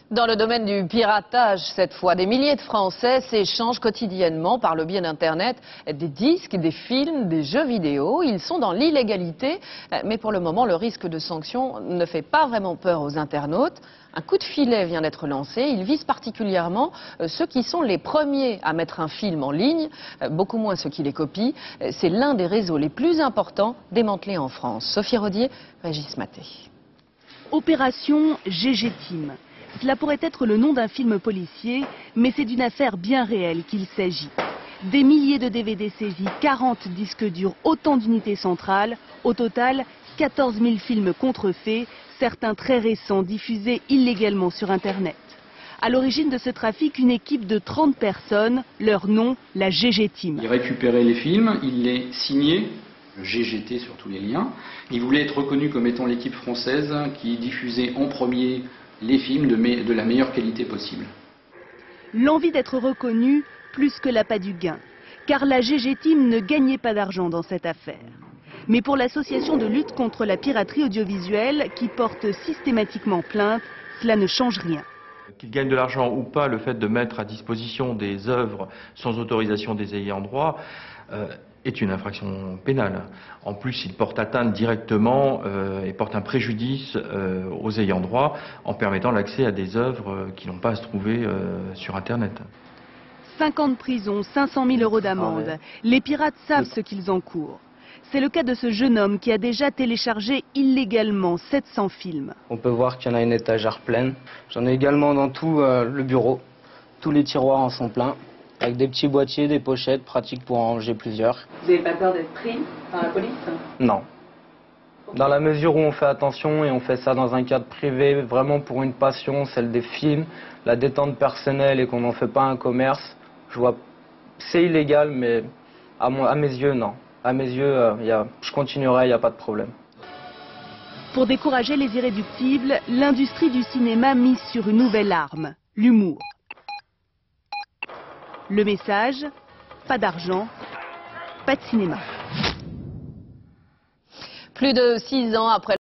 Dans le domaine du piratage, cette fois, des milliers de Français s'échangent quotidiennement par le biais d'Internet des disques, des films, des jeux vidéo. Ils sont dans l'illégalité, mais pour le moment, le risque de sanction ne fait pas vraiment peur aux internautes. Un coup de filet vient d'être lancé. Il vise particulièrement ceux qui sont les premiers à mettre un film en ligne, beaucoup moins ceux qui les copient. C'est l'un des réseaux les plus importants démantelés en France. Sophie Rodier, Régis Maté. Opération GG Team. Cela pourrait être le nom d'un film policier, mais c'est d'une affaire bien réelle qu'il s'agit. Des milliers de DVD saisis, 40 disques durs, autant d'unités centrales. Au total, 14 000 films contrefaits, certains très récents, diffusés illégalement sur Internet. À l'origine de ce trafic, une équipe de 30 personnes, leur nom, la GG Team. Il récupérait les films, il les signait, le GGT sur tous les liens. Il voulait être reconnu comme étant l'équipe française qui diffusait en premier les films de la meilleure qualité possible. L'envie d'être reconnu plus que l'appât du gain, car la GG Team ne gagnait pas d'argent dans cette affaire. Mais pour l'association de lutte contre la piraterie audiovisuelle, qui porte systématiquement plainte, cela ne change rien. Qu'ils gagnent de l'argent ou pas, le fait de mettre à disposition des œuvres sans autorisation des ayants droit est une infraction pénale. En plus, ils portent atteinte directement et portent un préjudice aux ayants droit en permettant l'accès à des œuvres qui n'ont pas à se trouver sur Internet. 5 ans de prison, 500 000 € d'amende. Les pirates savent ce qu'ils encourent. C'est le cas de ce jeune homme qui a déjà téléchargé illégalement 700 films. On peut voir qu'il y en a une étagère pleine. J'en ai également dans tout le bureau. Tous les tiroirs en sont pleins, avec des petits boîtiers, des pochettes, pratiques pour en ranger plusieurs. Vous n'avez pas peur d'être pris par la police? Non. Dans la mesure où on fait attention et on fait ça dans un cadre privé, vraiment pour une passion, celle des films, la détente personnelle et qu'on n'en fait pas un commerce, je vois, c'est illégal, mais à mes yeux, non. À mes yeux, je continuerai, il n'y a pas de problème. Pour décourager les irréductibles, l'industrie du cinéma mise sur une nouvelle arme, l'humour. Le message, pas d'argent, pas de cinéma. Plus de 6 ans après